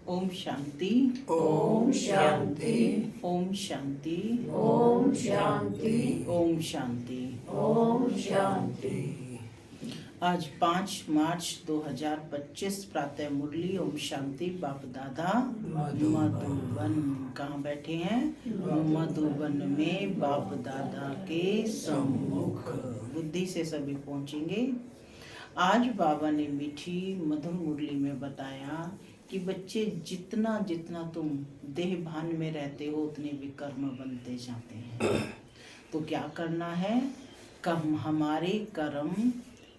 ओम शांति। ओम शांति। ओम शांति। ओम शांति। ओम शांति। ओम शांति। आज 5 मार्च 2025 प्रातः मुरली ओम शांति। बाप दादा मधुबन कहाँ बैठे हैं? मधुबन में बाप दादा के सम्मुख बुद्धि से सभी पहुंचेंगे। आज बाबा ने मीठी मधुर मुरली में बताया कि बच्चे जितना जितना तुम देह भान में रहते हो उतने विकर्म बनते जाते हैं। तो क्या करना है? हमारे कर्म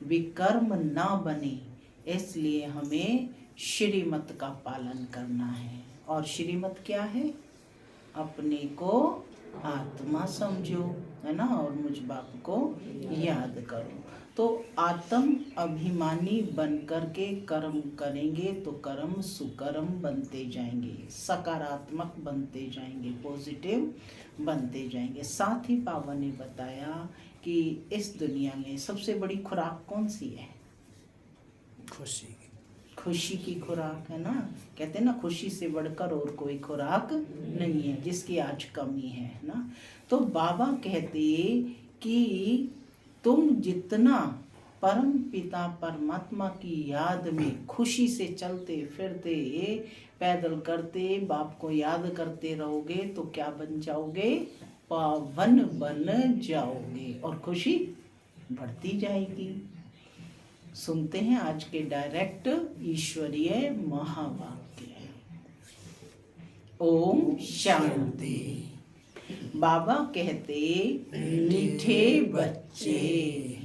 विकर्म ना बने, इसलिए हमें श्रीमत का पालन करना है। और श्रीमत क्या है? अपने को आत्मा समझो, है ना, और मुझ बाप को याद करो। तो आत्म अभिमानी बन करके कर्म करेंगे तो कर्म सुकर्म बनते जाएंगे, सकारात्मक बनते जाएंगे, पॉजिटिव बनते जाएंगे। साथ ही बाबा ने बताया कि इस दुनिया में सबसे बड़ी खुराक कौन सी है? खुशी। खुशी की खुराक है ना। कहते हैं ना, खुशी से बढ़कर और कोई खुराक नहीं है, जिसकी आज कमी है ना। तो बाबा कहते कि तुम जितना परम पिता परमात्मा की याद में खुशी से चलते फिरते पैदल करते बाप को याद करते रहोगे तो क्या बन जाओगे? पावन बन जाओगे और खुशी बढ़ती जाएगी। सुनते हैं आज के डायरेक्ट ईश्वरीय महावाक्य। ओम शांति। बाबा कहते, मीठे बच्चे,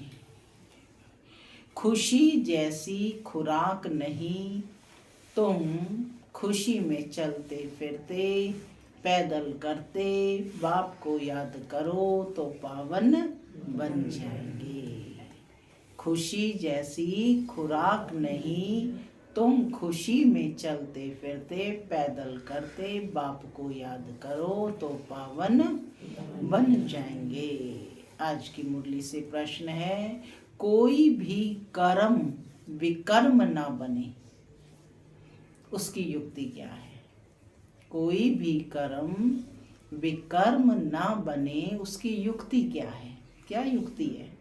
खुशी जैसी खुराक नहीं, तुम खुशी में चलते फिरते पैदल करते बाप को याद करो तो पावन बन जाएंगे। खुशी जैसी खुराक नहीं, तुम खुशी में चलते फिरते पैदल करते बाप को याद करो तो पावन बन जाएंगे। आज की मुरली से प्रश्न है, कोई भी कर्म विकर्म ना बने, उसकी युक्ति क्या है? कोई भी कर्म विकर्म ना बने, उसकी युक्ति क्या है? क्या युक्ति है?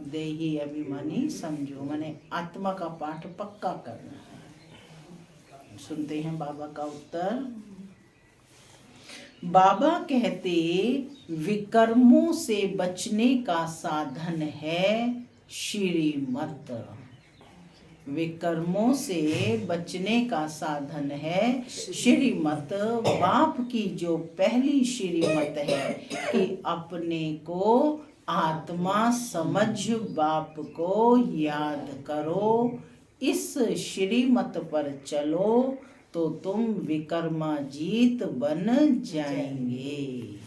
देही अभिमानी समझो, माने आत्मा का पाठ पक्का करना है। सुनते हैं बाबा का उत्तर। बाबा कहते, विकर्मों से बचने का साधन है श्रीमत। विकर्मों से बचने का साधन है श्रीमत। बाप की जो पहली श्रीमत है कि अपने को आत्मा समझ बाप को याद करो, इस श्रीमत पर चलो तो तुम विकर्माजीत बन जाएंगे।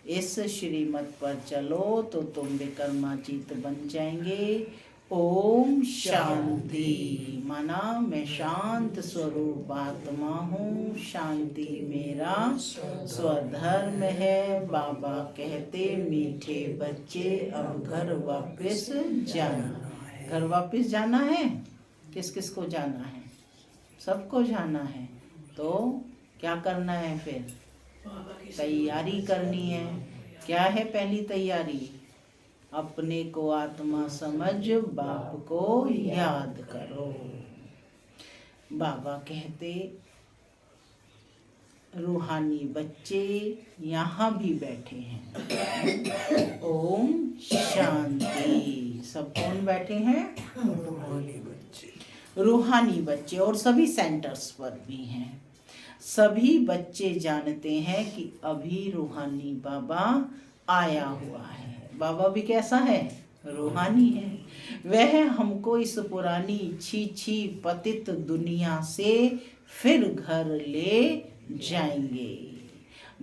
इस श्रीमत पर चलो तो तुम विकर्माजीत बन जाएंगे। ओम शांति। माना मैं शांत स्वरूप आत्मा हूँ, शांति मेरा स्वधर्म है। बाबा कहते, मीठे बच्चे अब घर वापस जाना। घर वापस जाना है। किस किस को जाना है? सबको जाना है। तो क्या करना है फिर? तैयारी करनी है। क्या है पहली तैयारी? अपने को आत्मा समझ बाप को याद करो। बाबा कहते, रूहानी बच्चे यहाँ भी बैठे हैं। ओम शांति। सब कौन बैठे हैं? रूहानी बच्चे। रूहानी बच्चे और सभी सेंटर्स पर भी हैं। सभी बच्चे जानते हैं कि अभी रूहानी बाबा आया हुआ है। बाबा भी कैसा है? रूहानी है। वह हमको इस पुरानी छी पतित दुनिया से फिर घर ले जाएंगे।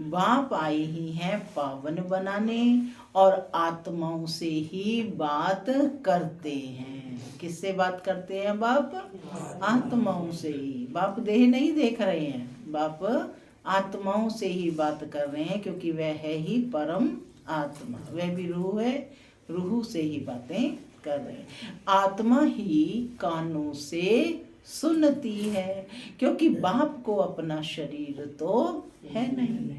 बाप आए ही हैं पावन बनाने और आत्माओं से ही बात करते हैं। किससे बात करते हैं बाप? आत्माओं से ही। बाप देह नहीं देख रहे हैं, बाप आत्माओं से ही बात कर रहे हैं, क्योंकि वह है ही परम आत्मा। वह भी रूह है, रूह से ही बातें कर रहे हैं। आत्मा ही कानों से सुनती है, क्योंकि बाप को अपना शरीर तो है नहीं।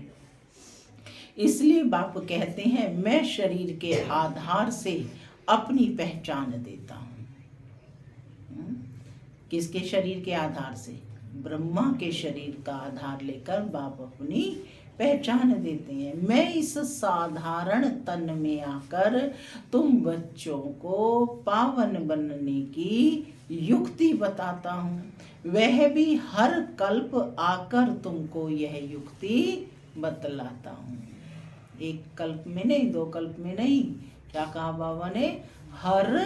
इसलिए बाप कहते हैं मैं शरीर के आधार से अपनी पहचान देता हूँ। किसके शरीर के आधार से? ब्रह्मा के शरीर का आधार लेकर बाप अपनी पहचान देते हैं। मैं इस साधारण तन में आकर तुम बच्चों को पावन बनने की युक्ति बताता हूँ। वह भी हर कल्प आकर तुमको यह युक्ति बतलाता हूँ। एक कल्प में नहीं, 2 कल्प में नहीं, क्या कहा बाबा ने? हर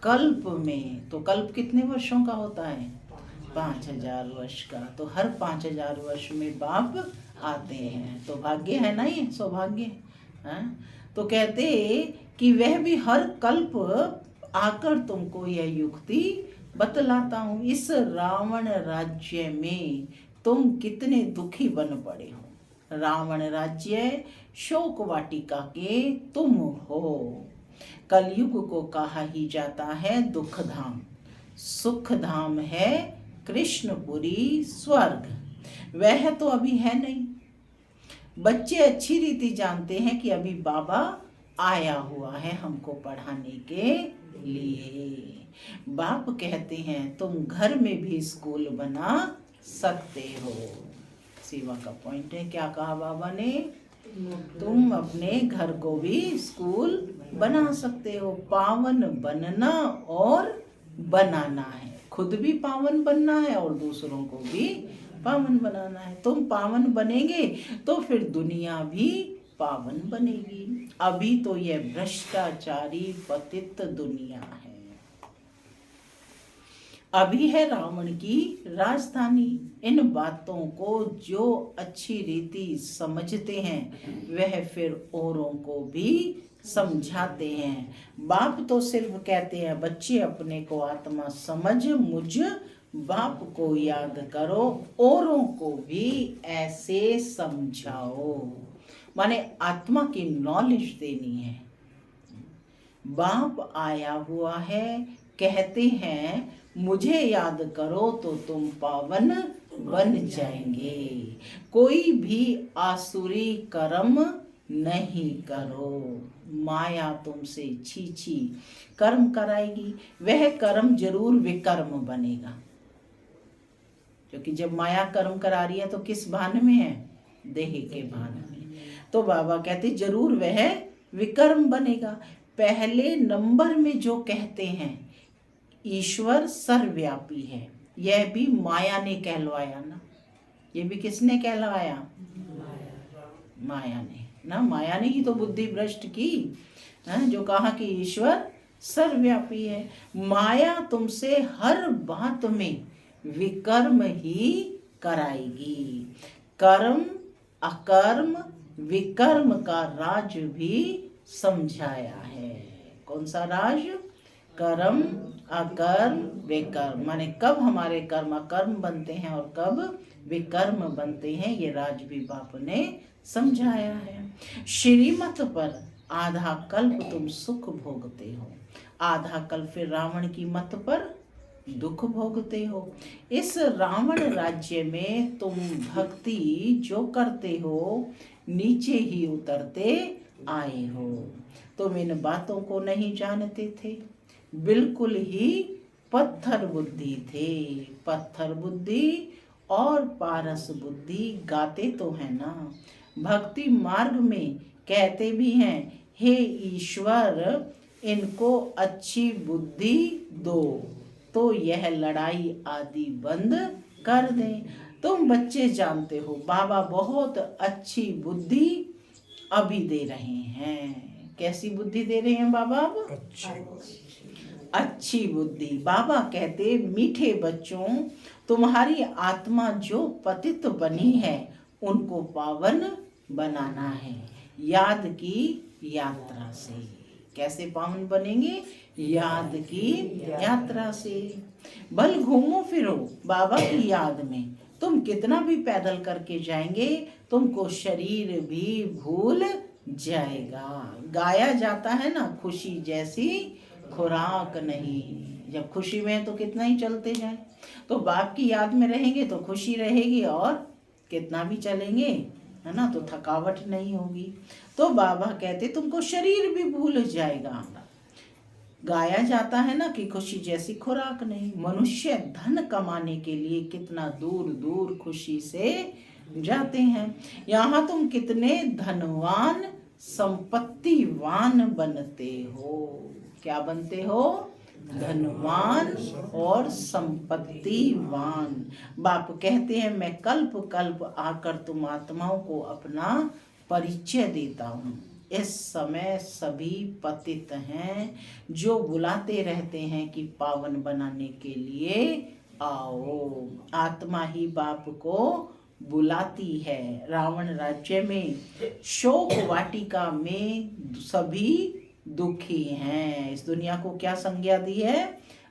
कल्प में। तो कल्प कितने वर्षों का होता है? 5000 वर्ष का। तो हर 5000 वर्ष में बाप आते हैं। तो भाग्य है ना, ये सौभाग्य है। तो कहते कि वह भी हर कल्प आकर तुमको यह युक्ति बतलाता हूँ। इस रावण राज्य में तुम कितने दुखी बन पड़े हो। रावण राज्य शोक वाटिका के तुम हो। कलयुग को कहा ही जाता है दुख धाम। सुख धाम है कृष्णपुरी स्वर्ग। वह तो अभी है नहीं। बच्चे अच्छी रीति जानते हैं कि अभी बाबा आया हुआ है हमको पढ़ाने के लिए। बाप कहते हैं तुम घर में भी स्कूल बना सकते हो। सेवा का पॉइंट है। क्या कहा बाबा ने? तुम अपने घर को भी स्कूल बना सकते हो। पावन बनना और बनाना है। खुद भी पावन बनना है और दूसरों को भी पावन बनाना है। तुम पावन बनेंगे तो फिर दुनिया भी पावन बनेगी। अभी तो यह भ्रष्टाचारी पतित दुनिया है। अभी है रावण की राजधानी। इन बातों को जो अच्छी रीति समझते हैं वह फिर औरों को भी समझाते हैं। बाप तो सिर्फ कहते हैं बच्चे अपने को आत्मा समझ मुझ बाप को याद करो, औरों को भी ऐसे समझाओ। माने आत्मा की नॉलेज देनी है। बाप आया हुआ है, कहते हैं मुझे याद करो तो तुम पावन बन जाएंगे। कोई भी आसुरी कर्म नहीं करो। माया तुमसे छी कर्म कराएगी। वह कर्म जरूर विकर्म बनेगा, क्योंकि जब माया कर्म करा रही है तो किस भान में है? देह के भान में। तो बाबा कहते जरूर वह विकर्म बनेगा। पहले नंबर में जो कहते हैं ईश्वर सर्वव्यापी है, यह भी माया ने कहलवाया ना। ये भी किसने कहलवाया? माया ने ना। माया ने ही तो बुद्धि भ्रष्ट की है, जो कहा कि ईश्वर सर्वव्यापी है। माया तुमसे हर बात में विकर्म ही कराएगी। कर्म अकर्म विकर्म का राज भी समझाया है। कौन सा राज? कर्म अकर्म विकर्म। माने कब हमारे कर्म अकर्म बनते हैं और कब विकर्म बनते हैं, ये राज भी बाप ने समझाया है। श्रीमत पर आधा कल्प तुम सुख भोगते हो, आधा कल्प फिर रावण की मत पर दुख भोगते हो। इस रावण राज्य में तुम भक्ति जो करते हो नीचे ही उतरते आए हो। तुम इन बातों को नहीं जानते थे, बिल्कुल ही पत्थर बुद्धि थे। पत्थर बुद्धि और पारस बुद्धि गाते तो है ना। भक्ति मार्ग में कहते भी हैं हे ईश्वर इनको अच्छी बुद्धि दो, तो यह लड़ाई आदि बंद कर दें। तुम बच्चे जानते हो बाबा बहुत अच्छी बुद्धि अभी दे रहे हैं। कैसी बुद्धि दे रहे हैं बाबा? अब अच्छी बुद्धि। बाबा कहते मीठे बच्चों तुम्हारी आत्मा जो पतित बनी है उनको पावन बनाना है याद की यात्रा से। कैसे पावन बनेंगे? याद की यात्रा से। भल घूमो फिरो बाबा की याद में। तुम कितना भी पैदल करके जाएंगे तुमको शरीर भी भूल जाएगा। गाया जाता है ना, खुशी जैसी खुराक नहीं। जब खुशी में है तो कितना ही चलते जाए। तो बाप की याद में रहेंगे तो खुशी रहेगी, और कितना भी चलेंगे, है ना, तो थकावट नहीं होगी। तो बाबा कहते तुमको शरीर भी भूल जाएगा। गाया जाता है ना कि खुशी जैसी खुराक नहीं। मनुष्य धन कमाने के लिए कितना दूर दूर खुशी से जाते हैं। यहाँ तुम कितने धनवान संपत्तिवान बनते हो। क्या बनते हो? धनवान और संपत्तिवान। बाप कहते हैं मैं कल्प कल्प आकर तुम आत्माओं को अपना परिचय देता हूँ। इस समय सभी पतित हैं जो बुलाते रहते हैं कि पावन बनाने के लिए आओ। आत्मा ही बाप को बुलाती है। रावण राज्य में शोक वाटिका में सभी दुखी हैं। इस दुनिया को क्या संज्ञा दी है?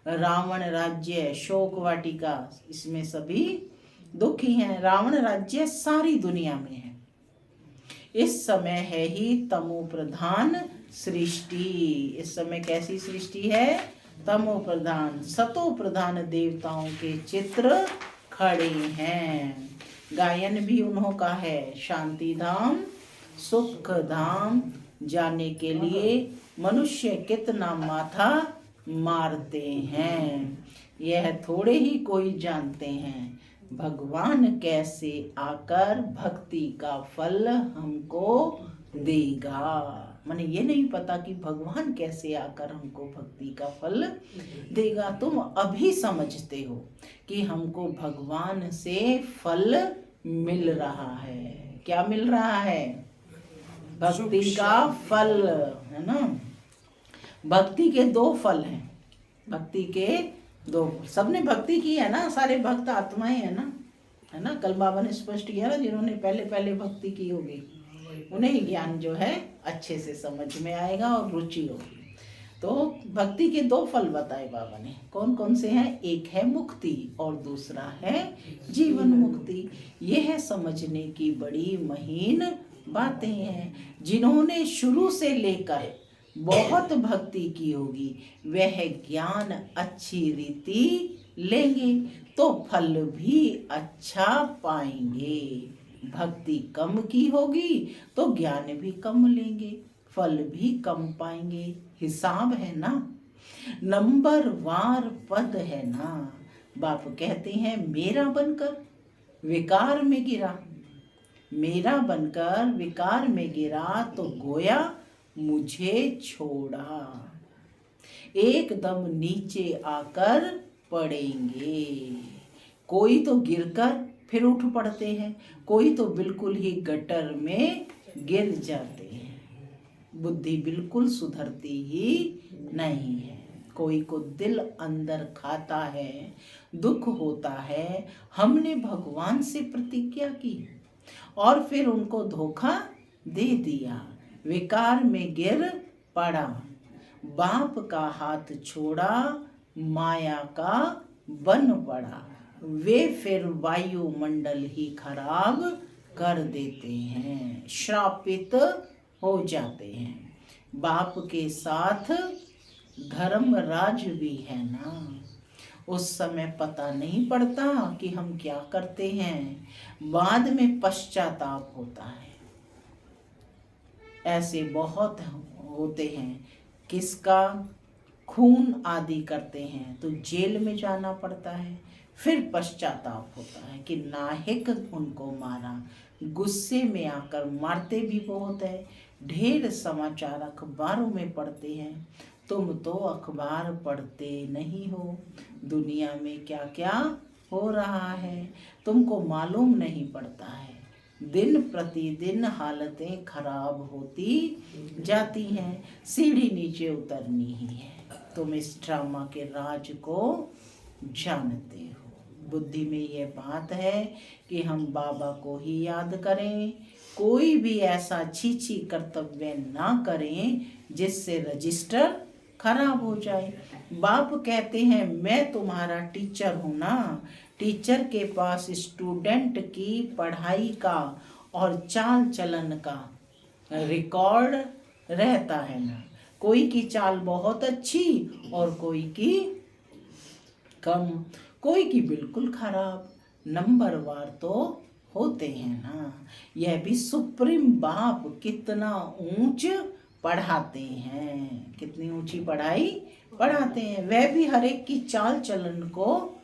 रावण राज्य, शोक वाटिका, इसमें सभी दुखी हैं। रावण राज्य सारी दुनिया में है। इस समय है ही तमो प्रधान सृष्टि। इस समय कैसी सृष्टि है? तमो प्रधान। सतो प्रधान देवताओं के चित्र खड़े हैं। गायन भी उन्हों का है। शांति धाम सुख धाम जाने के लिए मनुष्य कितना माथा मारते हैं, यह थोड़े ही कोई जानते हैं। भगवान कैसे आकर भक्ति का फल हमको देगा। माने ये नहीं पता कि भगवान कैसे आकर हमको भक्ति का फल देगा। तुम अभी समझते हो कि हमको भगवान से फल मिल रहा है। क्या मिल रहा है? भक्ति का फल, है ना। भक्ति के दो फल हैं। भक्ति के दो, सबने भक्ति की है ना, सारे भक्त आत्माएं है ना, है ना। कल बाबा ने स्पष्ट किया ना, जिन्होंने पहले पहले भक्ति की होगी उन्हें ही ज्ञान जो है अच्छे से समझ में आएगा और रुचि होगी। तो भक्ति के दो फल बताए बाबा ने। कौन कौन से हैं? एक है मुक्ति और दूसरा है जीवन मुक्ति। ये है समझने की बड़ी महीन बातें हैं। जिन्होंने शुरू से लेकर बहुत भक्ति की होगी वह ज्ञान अच्छी रीति लेंगे तो फल भी अच्छा पाएंगे। भक्ति कम की होगी तो ज्ञान भी कम लेंगे, फल भी कम पाएंगे। हिसाब है ना, नंबर वार पद है ना। बाप कहते हैं मेरा बनकर विकार में गिरा, मेरा बनकर विकार में गिरा तो गोया मुझे छोड़ा। एकदम नीचे आकर पड़ेंगे। कोई तो गिरकर फिर उठ पड़ते हैं, कोई तो बिल्कुल ही गटर में गिर जाते हैं। बुद्धि बिल्कुल सुधरती ही नहीं है। कोई को दिल अंदर खाता है, दुख होता है। हमने भगवान से प्रतिज्ञा की और फिर उनको धोखा दे दिया, विकार में गिर पड़ा, बाप का हाथ छोड़ा, माया का बन पड़ा। वे फिर वायुमंडल ही खराब कर देते हैं, श्रापित हो जाते हैं। बाप के साथ धर्मराज भी है ना। उस समय पता नहीं पड़ता कि हम क्या करते हैं, बाद में पश्चाताप होता है। ऐसे बहुत होते हैं, किसका खून आदि करते हैं तो जेल में जाना पड़ता है, फिर पश्चाताप होता है कि नाहिक उनको मारा। गुस्से में आकर मारते भी बहुत है। ढेर समाचार अखबारों में पढ़ते हैं, तुम तो अखबार पढ़ते नहीं हो। दुनिया में क्या क्या हो रहा है तुमको मालूम नहीं पड़ता है। दिन प्रतिदिन हालतें खराब होती जाती हैं, सीढ़ी नीचे उतरनी ही है। तुम इस ड्रामा के राज को जानते हो। बुद्धि में ये बात है कि हम बाबा को ही याद करें, कोई भी ऐसा छीछी कर्तव्य ना करें जिससे रजिस्टर खराब हो जाए। बाप कहते हैं मैं तुम्हारा टीचर हूँ ना। टीचर के पास स्टूडेंट की पढ़ाई का और चाल चलन का रिकॉर्ड रहता है ना। कोई की चाल बहुत अच्छी और कोई की कम, कोई की बिल्कुल खराब। नंबरवार तो होते हैं ना। यह भी सुप्रीम बाप कितना ऊंच पढ़ाते हैं, कितनी ऊंची पढ़ाई पढ़ाते हैं। वह भी हर एक की चाल चलन को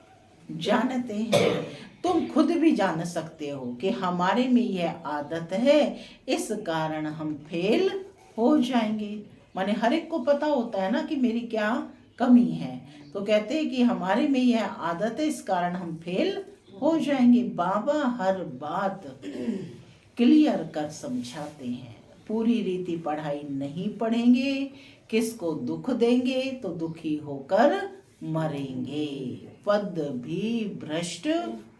जानते हैं। तुम खुद भी जान सकते हो कि हमारे में यह आदत है, इस कारण हम फेल हो जाएंगे। माने हर एक को पता होता है ना कि मेरी क्या कमी है, तो कहते हैं कि हमारे में यह आदत है, इस कारण हम फेल हो जाएंगे। बाबा हर बात क्लियर कर समझाते हैं। पूरी रीति पढ़ाई नहीं पढ़ेंगे, किसको दुख देंगे तो दुखी होकर मरेंगे, पद भी भ्रष्ट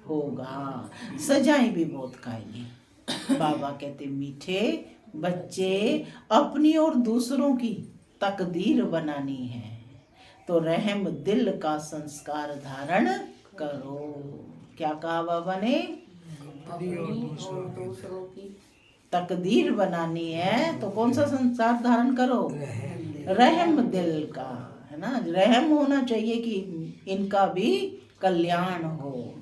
होगा, सजाएं भी बहुत खाएंगे। बाबा कहते मीठे बच्चे, अपनी और दूसरों की तकदीर बनानी है तो रहम दिल का संस्कार धारण करो। क्या कहा बाबा ने? दूसरों की तकदीर बनानी है तो कौन सा संस्कार धारण करो? रहम दिल का, है ना। रहम होना चाहिए कि इनका भी कल्याण हो,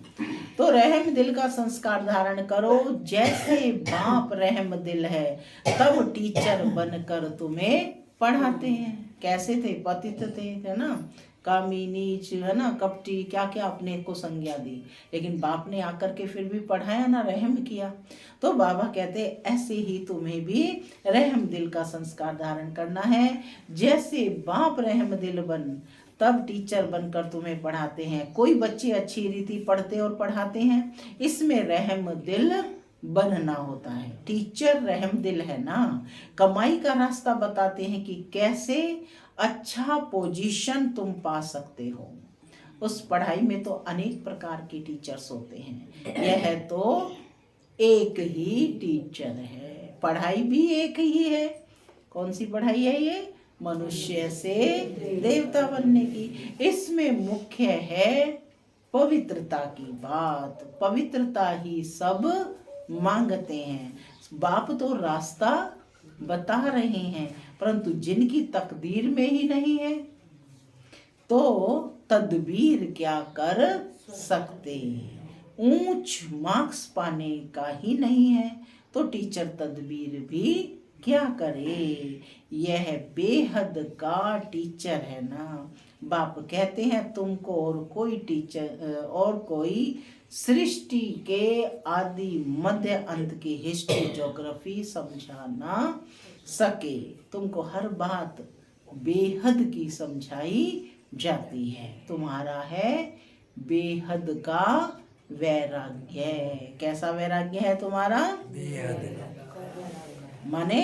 तो रहम दिल का संस्कार धारण करो। जैसे बाप रहम दिल है, तब टीचर बनकर तुम्हें पढ़ाते हैं। कैसे थे? पतित थे, है ना, कामी, नीच, है ना, कपटी, क्या क्या अपने को संज्ञा दी, लेकिन बाप ने आकर के फिर भी पढ़ाया ना, रहम किया। तो बाबा कहते ऐसे ही तुम्हें भी रहम दिल का संस्कार धारण करना है। जैसे बाप रहम दिल बन, तब टीचर बनकर तुम्हें पढ़ाते हैं। कोई बच्चे अच्छी रीति पढ़ते और पढ़ाते हैं, इसमें रहम दिल बनना होता है। टीचर रहम दिल है ना, कमाई का रास्ता बताते हैं कि कैसे अच्छा पोजीशन तुम पा सकते हो। उस पढ़ाई में तो अनेक प्रकार के टीचर्स होते हैं, यह तो एक ही टीचर है। पढ़ाई भी एक ही है। कौन सी पढ़ाई है ये? मनुष्य से देवता बनने की। इसमें मुख्य है पवित्रता की बात। पवित्रता ही सब मांगते हैं। बाप तो रास्ता बता रहे हैं, परंतु जिनकी तकदीर में ही नहीं है तो तदबीर क्या कर सकते। ऊंच मार्क्स पाने का ही नहीं है तो टीचर तदबीर भी क्या करे। यह बेहद का टीचर है ना। बाप कहते हैं तुमको और कोई टीचर और कोई सृष्टि के आदि मध्य अंत की हिस्ट्री ज्योग्राफी समझा ना सके। तुमको हर बात बेहद की समझाई जाती है। तुम्हारा है बेहद का वैराग्य। कैसा वैराग्य है तुम्हारा? माने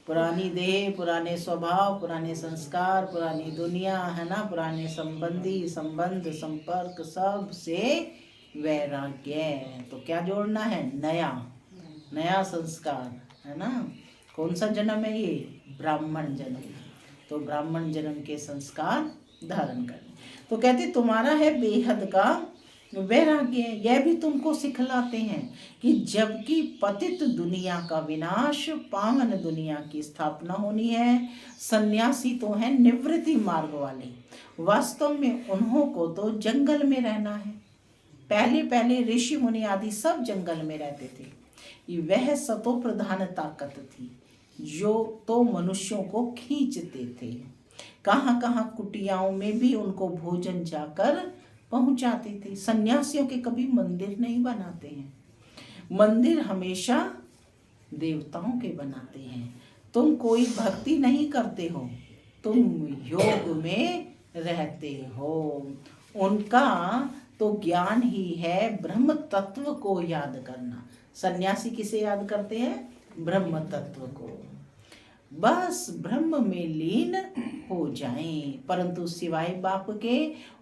पुरानी देह, पुराने स्वभाव, पुराने संस्कार, पुरानी दुनिया, है ना, पुराने संबंधी, संबंध, संपर्क, सब से वैराग्य। तो क्या जोड़ना है? नया नया संस्कार, है ना। कौन सा जन्म है ये? ब्राह्मण जन्म। तो ब्राह्मण जन्म के संस्कार धारण करें। तो कहते तुम्हारा है बेहद का वैराग्य। यह भी तुमको सिखलाते हैं कि जबकि पतित दुनिया का विनाश, पावन दुनिया की स्थापना होनी है। सन्यासी तो है निवृत्ति मार्ग वाले, वास्तव में उन्हों को तो जंगल में रहना है। पहले पहले ऋषि मुनि आदि सब जंगल में रहते थे। वह सतो प्रधान ताकत थी जो तो मनुष्यों को खींचते थे। कहाँ कहाँ कुटियाओं में भी उनको भोजन जाकर पहुंचाते थे। सन्यासियों के कभी मंदिर नहीं बनाते हैं, मंदिर हमेशा देवताओं के बनाते हैं। तुम कोई भक्ति नहीं करते हो, तुम योग में रहते हो। उनका तो ज्ञान ही है ब्रह्म तत्व को याद करना। सन्यासी किसे याद करते हैं? ब्रह्म तत्व को। बस ब्रह्म में लीन हो जाएं, परंतु सिवाय बाप के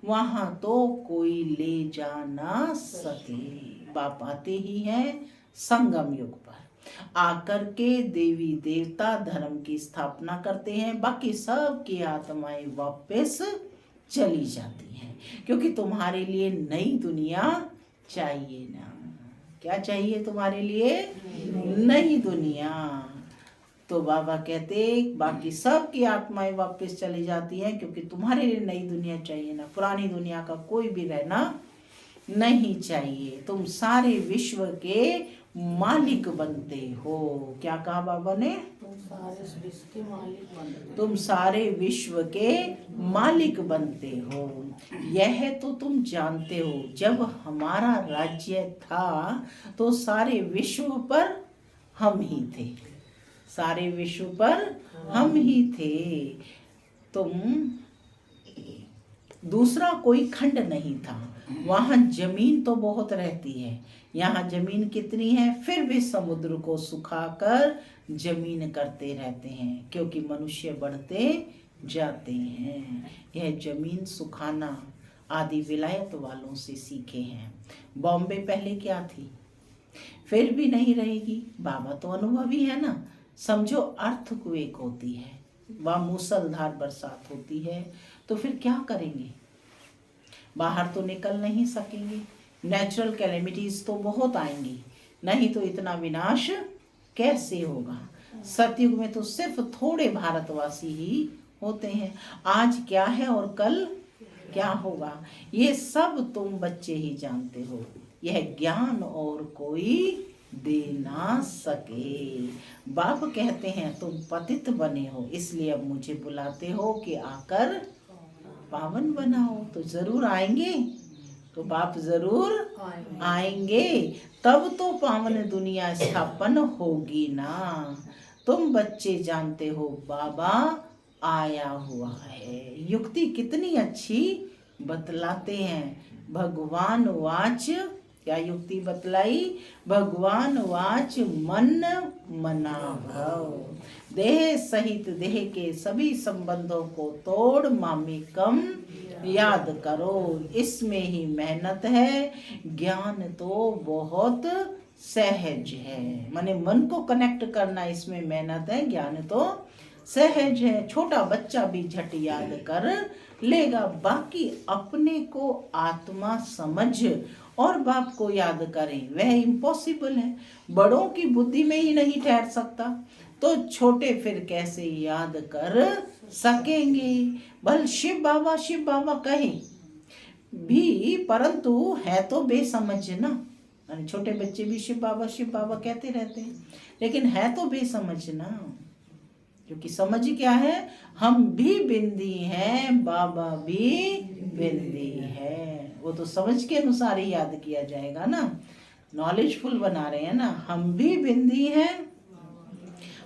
वहां तो कोई ले जा ना सके। बाप आते ही हैं संगम युग पर, आकर के देवी देवता धर्म की स्थापना करते हैं। बाकी सब की आत्माएं वापस चली जाती हैं, क्योंकि तुम्हारे लिए नई दुनिया चाहिए ना। क्या चाहिए तुम्हारे लिए? नई दुनिया। तो बाबा कहते बाकी सब की आत्माएं वापस चली जाती हैं, क्योंकि तुम्हारे लिए नई दुनिया चाहिए ना, पुरानी दुनिया का कोई भी रहना नहीं चाहिए। तुम सारे विश्व के मालिक बनते हो। क्या कहा बाबा ने? तुम सारे विश्व के मालिक बनते तुम सारे विश्व के मालिक बनते हो। यह तो तुम जानते हो, जब हमारा राज्य था तो सारे विश्व पर हम ही थे, सारे विश्व पर हम ही थे। तुम दूसरा कोई खंड नहीं था। वहां जमीन तो बहुत रहती है, यहाँ जमीन कितनी है, फिर भी समुद्र को सुखाकर जमीन करते रहते हैं, क्योंकि मनुष्य बढ़ते जाते हैं। यह जमीन सुखाना आदि विलायत वालों से सीखे हैं। बॉम्बे पहले क्या थी, फिर भी नहीं रहेगी। बाबा तो अनुभवी है ना। समझो अर्थक्वेक होती है, वह मूसलधार बरसात होती है, तो फिर क्या करेंगे? बाहर तो निकल नहीं सकेंगे। नेचुरल कैलेमिटीज तो बहुत आएंगी, नहीं तो इतना विनाश कैसे होगा? सतयुग में तो सिर्फ थोड़े भारतवासी ही होते हैं। आज क्या है और कल क्या होगा, ये सब तुम बच्चे ही जानते हो। यह ज्ञान और कोई दे ना सके। बाप कहते हैं तुम पतित बने हो, इसलिए अब मुझे बुलाते हो कि आकर पावन बनाओ। तो जरूर आएंगे, तो बाप जरूर आएंगे, तब तो पावन दुनिया स्थापन होगी ना। तुम बच्चे जानते हो बाबा आया हुआ है। युक्ति कितनी अच्छी बतलाते हैं। भगवान वाच, क्या युक्ति बतलाई? भगवान वाच मन मना भव। देह सहित देह के सभी संबंधों को तोड़ मामिकम याद करो। इसमें ही मेहनत है, ज्ञान तो बहुत सहज है। माने मन को कनेक्ट करना इसमें मेहनत है, ज्ञान तो सहज है। छोटा बच्चा भी झट याद कर लेगा। बाकी अपने को आत्मा समझ और बाप को याद करें, वह इम्पॉसिबल है। बड़ों की बुद्धि में ही नहीं ठहर सकता, तो छोटे फिर कैसे याद कर सकेंगे? भल शिव बाबा कहे भी, परंतु है तो बेसमझ ना। छोटे बच्चे भी शिव बाबा कहते रहते हैं, लेकिन है तो बेसमझ ना। क्योंकि समझ क्या है, हम भी बिंदी हैं, बाबा भी बिंदी है। वो तो समझ के अनुसार ही याद किया जाएगा ना। नॉलेजफुल बना रहे हैं ना। हम भी बिंदी हैं,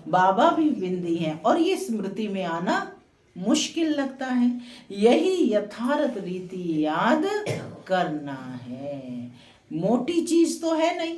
बाबा भी बिंदी हैं, और ये स्मृति में आना मुश्किल लगता है। यही यथार्थ रीति याद करना है। मोटी चीज तो है नहीं।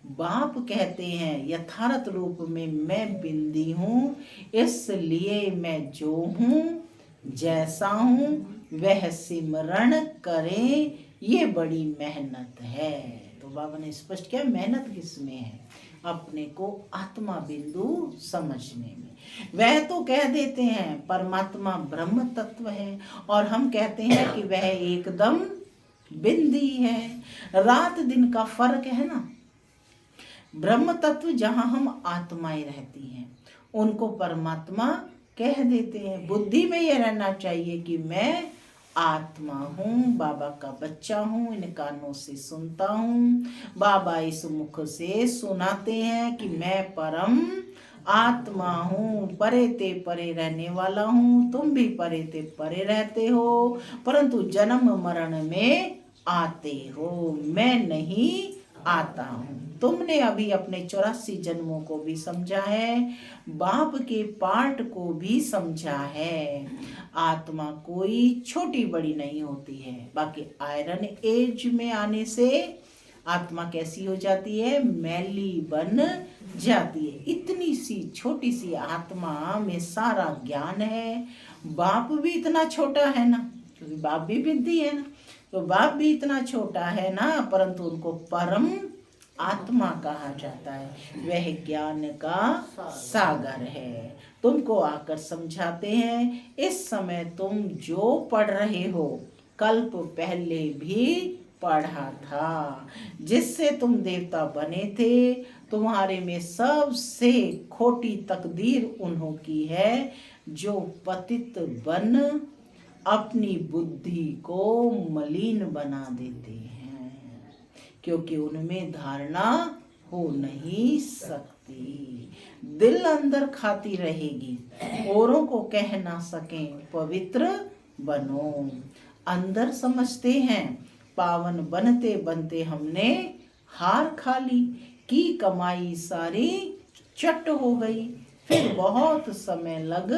बाप कहते हैं यथार्थ रूप में मैं बिंदी हूँ, इसलिए मैं जो हूँ जैसा हूँ वह सिमरण करें, ये बड़ी मेहनत है। तो बाबा ने स्पष्ट किया मेहनत किसमें है, अपने को आत्मा बिंदु समझने में। वह तो कह देते हैं परमात्मा ब्रह्म तत्व है, और हम कहते हैं कि वह एकदम बिंदी है। रात दिन का फर्क है ना। ब्रह्म तत्व जहां हम आत्माएं रहती हैं, उनको परमात्मा कह देते हैं। बुद्धि में यह रहना चाहिए कि मैं आत्मा हूँ, बाबा का बच्चा हूँ, इन कानों से सुनता हूँ, बाबा इस मुख से सुनाते हैं कि मैं परम आत्मा हूँ, परे ते परे रहने वाला हूँ। तुम भी परे ते परे रहते हो, परंतु जन्म मरण में आते हो, मैं नहीं आता हूँ। तुमने अभी अपने 84 जन्मों को भी समझा है, बाप के पार्ट को भी समझा है। आत्मा कोई छोटी बड़ी नहीं होती है। बाकी आयरन एज में आने से आत्मा कैसी हो जाती है, मैली बन जाती है। इतनी सी छोटी सी आत्मा में सारा ज्ञान है। बाप भी इतना छोटा है ना, क्योंकि बाप भी विद्धि है ना, तो बाप भी इतना छोटा है ना, परंतु उनको परम आत्मा कहा जाता है। वह ज्ञान का सागर है। तुमको आकर समझाते हैं, इस समय तुम जो पढ़ रहे हो कल्प पहले भी पढ़ा था, जिससे तुम देवता बने थे। तुम्हारे में सबसे खोटी तकदीर उन्हों की है जो पतित बन अपनी बुद्धि को मलिन बना देते हैं, क्योंकि उनमें धारणा हो नहीं सकती। दिल अंदर खाती रहेगी, औरों को कह ना सकें पवित्र बनो। अंदर समझते हैं पावन बनते बनते हमने हार खा ली, की कमाई सारी चट हो गई, फिर बहुत समय लग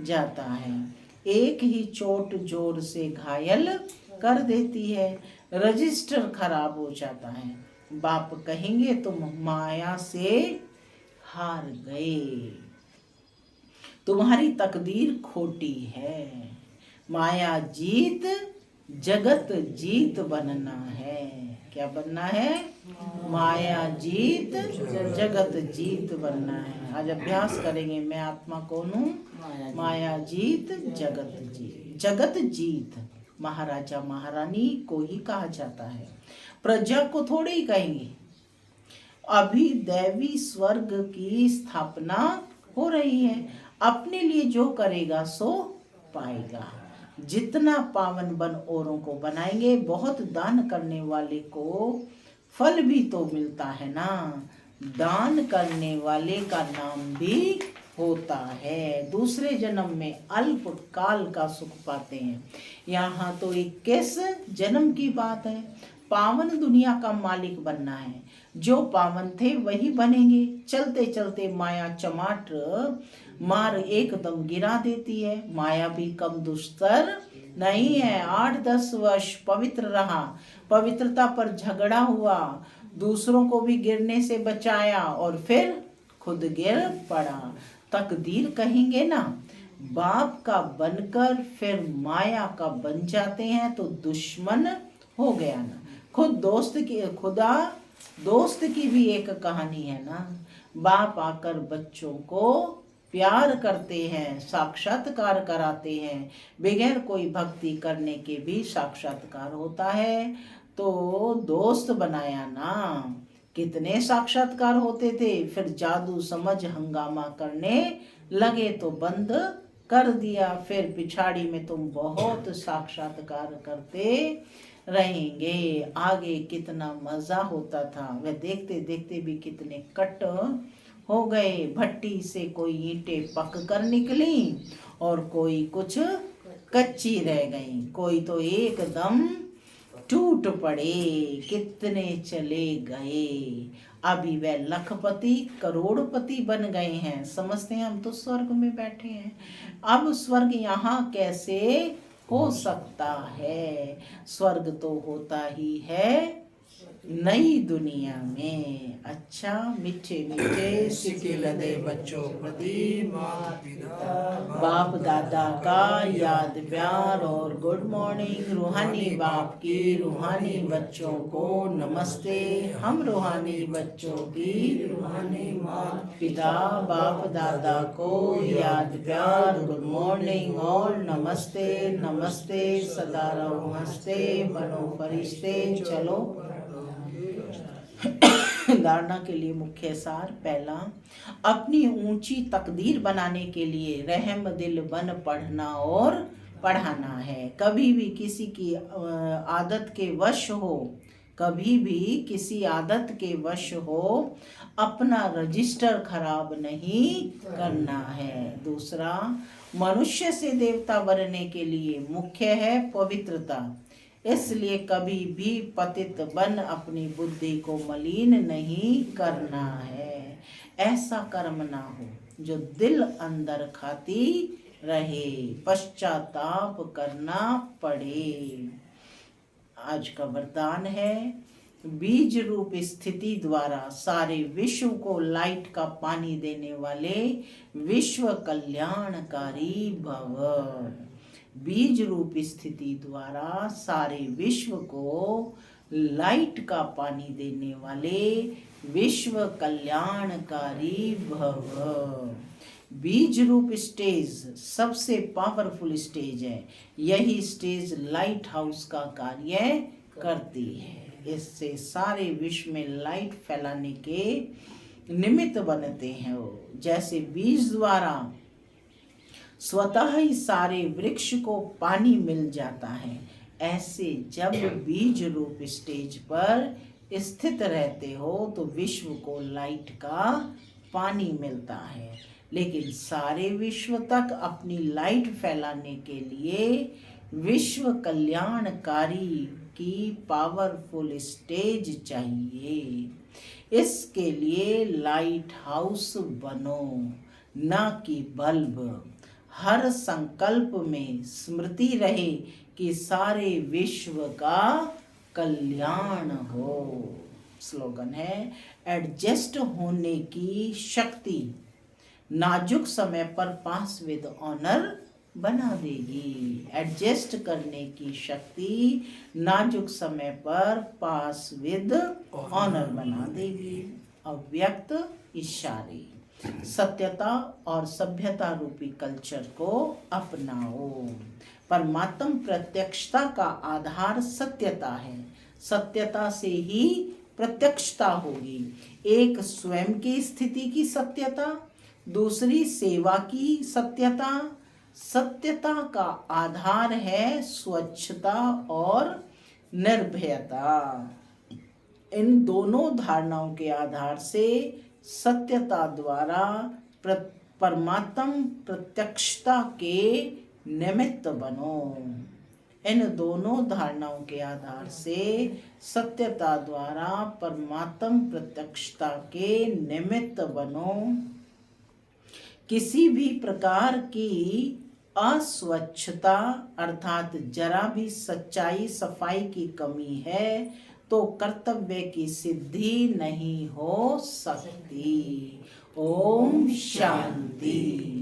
जाता है। एक ही चोट जोर से घायल कर देती है, रजिस्टर खराब हो जाता है। बाप कहेंगे तुम माया से हार गए, तुम्हारी तकदीर खोटी है। माया जीत जगत जीत बनना है। क्या बनना है? माया जीत जगत जीत बनना है। आज अभ्यास करेंगे, मैं आत्मा कौन हूँ? माया जीत जगत जीत। जगत जीत महाराजा महारानी को ही कहा जाता है, प्रजा को थोड़े ही कहेंगे। अभी दैवी स्वर्ग की स्थापना हो रही है, अपने लिए जो करेगा सो पाएगा। जितना पावन बन औरों को बनाएंगे, बहुत दान करने वाले को फल भी तो मिलता है ना। दान करने वाले का नाम भी होता है। दूसरे जन्म में अल्प काल का सुख पाते हैं। यहाँ तो 21 जन्म की बात है। पावन दुनिया का मालिक बनना है। जो पावन थे वही बनेंगे। चलते चलते माया चमाट मार एकदम गिरा देती है। माया भी कम दुस्तर नहीं है। 8-10 वर्ष पवित्र रहा, पवित्रता पर झगड़ा हुआ, दूसरों को भी गिरने से बचाया और फिर खुद गिर पड़ा। तकदीर कहेंगे ना। बाप का बनकर फिर माया का बन जाते हैं तो दुश्मन हो गया ना। खुदा दोस्त की भी एक कहानी है ना। बाप आकर बच्चों को प्यार करते हैं, साक्षात्कार कराते हैं। बगैर कोई भक्ति करने के भी साक्षात्कार होता है, तो दोस्त बनाया ना। कितने साक्षात्कार होते थे, फिर जादू समझ हंगामा करने लगे तो बंद कर दिया। फिर पिछाड़ी में तुम बहुत साक्षात्कार करते रहेंगे। आगे कितना मजा होता था, वह देखते देखते भी कितने कट हो गए। भट्टी से कोई ईंटें पक कर निकली और कोई कुछ कच्ची रह गई, कोई तो एकदम टूट पड़े। कितने चले गए। अभी वह लखपति करोड़पति बन गए हैं। समझते हैं हम तो स्वर्ग में बैठे हैं। अब स्वर्ग यहाँ कैसे हो सकता है? स्वर्ग तो होता ही है नई दुनिया में। अच्छा, मीठे मीठे सिके लदे बच्चों प्रति माता पिता बाप दादा का याद प्यार और गुड मॉर्निंग। रूहानी बाप की रूहानी बच्चों को नमस्ते। हम रूहानी बच्चों की रूहानी माता पिता बाप दादा को याद प्यार, गुड मॉर्निंग और नमस्ते। नमस्ते, सदा रहो हंसते, बनो फरिश्ते। चलो धारणा के लिए मुख्य सार। पहला, अपनी ऊंची तकदीर बनाने के लिए रहम दिल बन पढ़ना और पढ़ाना है। कभी भी किसी की आदत के वश हो, कभी भी किसी आदत के वश हो, अपना रजिस्टर खराब नहीं करना है। दूसरा, मनुष्य से देवता बनने के लिए मुख्य है पवित्रता। इसलिए कभी भी पतित बन अपनी बुद्धि को मलिन नहीं करना है। ऐसा कर्म ना हो जो दिल अंदर खाती रहे, पश्चाताप करना पड़े। आज का वरदान है, बीज रूप स्थिति द्वारा सारे विश्व को लाइट का पानी देने वाले विश्व कल्याणकारी भव। बीज रूप स्थिति द्वारा सारे विश्व को लाइट का पानी देने वाले विश्व कल्याणकारी भव। बीज रूप स्टेज सबसे पावरफुल स्टेज है। यही स्टेज लाइट हाउस का कार्य करती है। इससे सारे विश्व में लाइट फैलाने के निमित्त बनते हैं। वो जैसे बीज द्वारा स्वतः ही सारे वृक्ष को पानी मिल जाता है, ऐसे जब बीज रूप स्टेज पर स्थित रहते हो तो विश्व को लाइट का पानी मिलता है। लेकिन सारे विश्व तक अपनी लाइट फैलाने के लिए विश्व कल्याणकारी की पावरफुल स्टेज चाहिए। इसके लिए लाइट हाउस बनो, न कि बल्ब। हर संकल्प में स्मृति रहे कि सारे विश्व का कल्याण हो। स्लोगन है, एडजस्ट होने की शक्ति नाजुक समय पर पास विद ऑनर बना देगी। एडजस्ट करने की शक्ति नाजुक समय पर पास विद ऑनर बना देगी। अव्यक्त इशारे, सत्यता और सभ्यता रूपी कल्चर को अपनाओ। परमात्म प्रत्यक्षता का आधार सत्यता है। सत्यता से ही प्रत्यक्षता होगी। एक स्वयं की स्थिति की सत्यता, दूसरी सेवा की सत्यता। सत्यता का आधार है स्वच्छता और निर्भयता। इन दोनों धारणाओं के आधार से सत्यता द्वारा परमात्म प्रत्यक्षता के निमित्त बनो। इन दोनों धारणाओं के आधार से सत्यता द्वारा परमात्म प्रत्यक्षता के निमित्त बनो। किसी भी प्रकार की अस्वच्छता अर्थात जरा भी सच्चाई सफाई की कमी है तो कर्तव्य की सिद्धि नहीं हो सकती। ओम शांति।